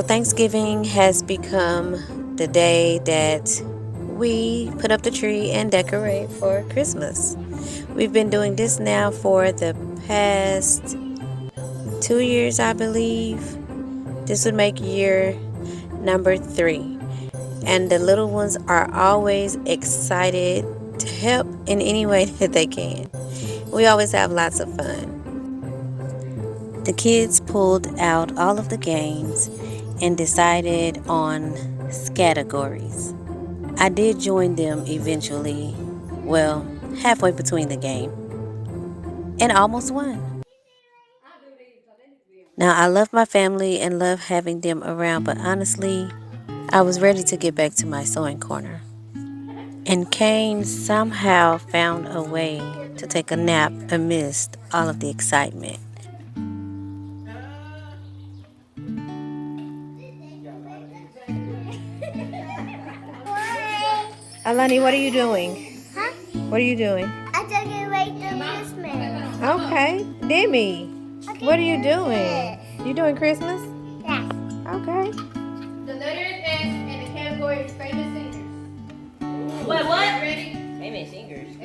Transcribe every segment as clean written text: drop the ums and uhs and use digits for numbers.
Thanksgiving has become the day that we put up the tree and decorate for Christmas. We've been doing this now for the past 2 years, I believe. This would make year number 3. And the little ones are always excited to help in any way that they can. We always have lots of fun. The kids pulled out all of the games and decided on categories. I did join them eventually, well, halfway between the game, and almost won. Now, I love my family and love having them around, but honestly, I was ready to get back to my sewing corner. And Kane somehow found a way to take a nap amidst all of the excitement. Alani, what are you doing? Huh? What are you doing? I decorate the Christmas. Okay. Demi, what are you doing? You doing Christmas? Yes. Okay. The letter S in the category is famous singers. What? Ready? Famous singers.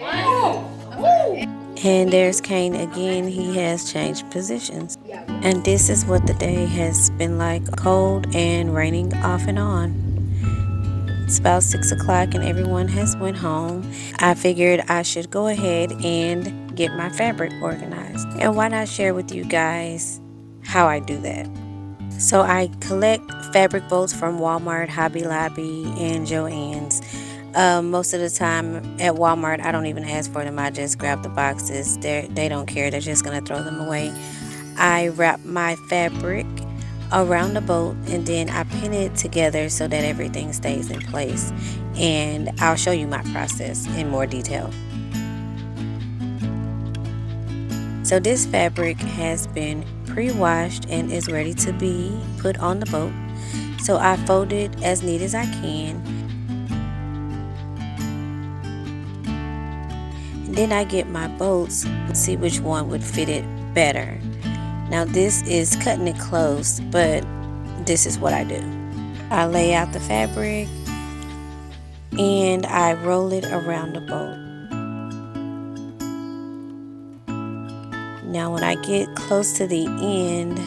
What? And there's Kane again. He has changed positions. And this is what the day has been like, cold and raining off and on. It's about 6 o'clock and everyone has went home. I figured I should go ahead and get my fabric organized. And why not share with you guys how I do that? So I collect fabric bolts from Walmart, Hobby Lobby, and Joann's. Most of the time at Walmart, I don't even ask for them. I just grab the boxes. They don't care. They're just going to throw them away. I wrap my fabric around the bolt and then I pin it together so that everything stays in place. And I'll show you my process in more detail. So this fabric has been pre-washed and is ready to be put on the boat. So I fold it as neat as I can. And then I get my bolts and see which one would fit it better. Now this is cutting it close, but this is what I do. I lay out the fabric and I roll it around the bolt. Now when I get close to the end,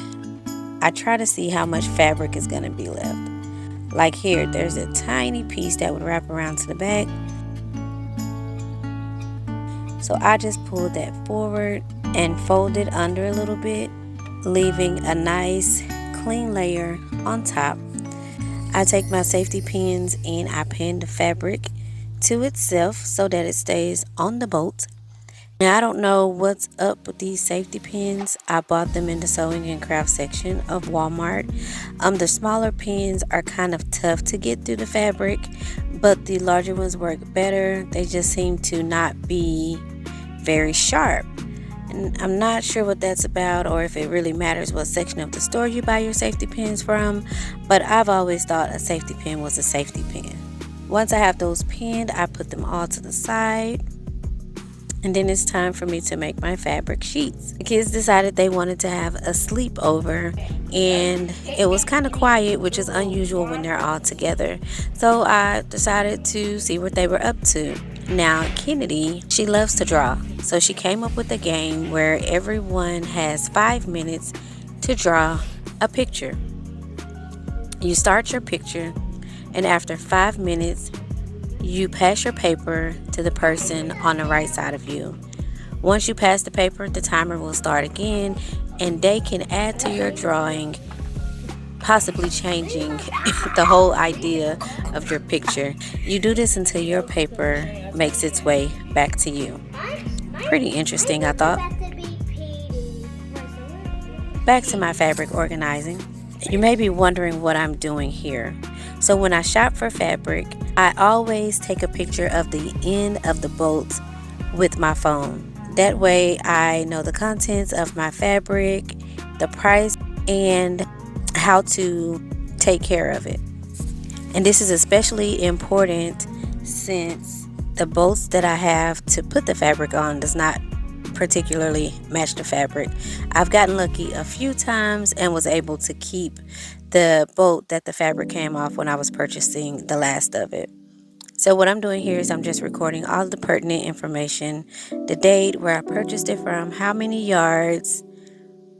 I try to see how much fabric is going to be left. Like here, there's a tiny piece that would wrap around to the back. So I just pull that forward and fold it under a little bit, leaving a nice clean layer on top. I take my safety pins and I pin the fabric to itself so that it stays on the bolt. Now I don't know what's up with these safety pins. I bought them in the sewing and craft section of Walmart. The smaller pins are kind of tough to get through the fabric, but the larger ones work better. They just seem to not be very sharp. And I'm not sure what that's about or if it really matters what section of the store you buy your safety pins from, but I've always thought a safety pin was a safety pin. Once I have those pinned, I put them all to the side. And then it's time for me to make my fabric sheets. The kids decided they wanted to have a sleepover and it was kind of quiet, which is unusual when they're all together. So I decided to see what they were up to. Now Kennedy, she loves to draw. So she came up with a game where everyone has 5 minutes to draw a picture. You start your picture and after 5 minutes, you pass your paper to the person on the right side of you. Once you pass the paper, the timer will start again and they can add to your drawing, possibly changing the whole idea of your picture. You do this until your paper makes its way back to you. Pretty interesting, I thought. Back to my fabric organizing. You may be wondering what I'm doing here. So when I shop for fabric, I always take a picture of the end of the bolt with my phone. That way I know the contents of my fabric, the price, and how to take care of it. And this is especially important since the bolts that I have to put the fabric on does not particularly match the fabric. I've gotten lucky a few times and was able to keep the bolt that the fabric came off when I was purchasing the last of it. So what I'm doing here is I'm just recording all the pertinent information, the date, where I purchased it from, how many yards,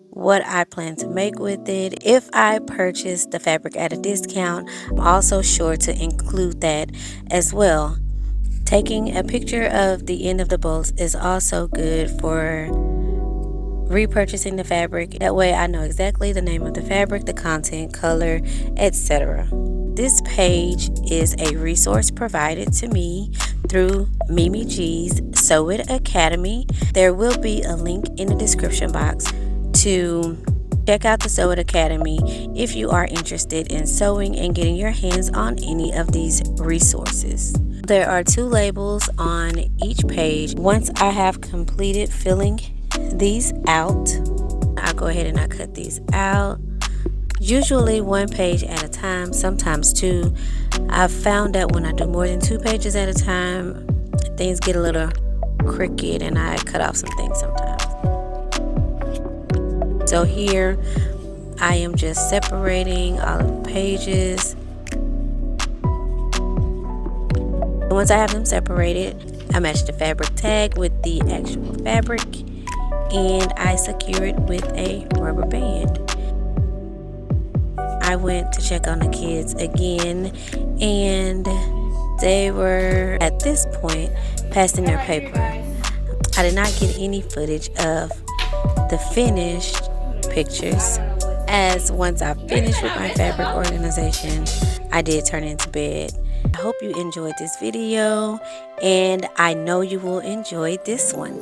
what I plan to make with it. If I purchase the fabric at a discount, I'm also sure to include that as well. Taking a picture of the end of the bolts is also good for repurchasing the fabric. That way I know exactly the name of the fabric, the content, color, etc. This page is a resource provided to me through Mimi G's Sew It Academy. There will be a link in the description box to check out the Sew It Academy if you are interested in sewing and getting your hands on any of these resources. There are 2 labels on each page. Once I have completed filling these out, I'll go ahead and I cut these out. Usually 1 page at a time, sometimes 2. I've found that when I do more than 2 pages at a time, things get a little crooked and I cut off some things sometimes. So here I am just separating all of the pages. Once I have them separated, I match the fabric tag with the actual fabric and I secure it with a rubber band. I went to check on the kids again and they were at this point passing their paper. I did not get any footage of the finished pictures, as once I finished with my fabric organization, I did turn into bed. I hope you enjoyed this video and I know you will enjoy this one.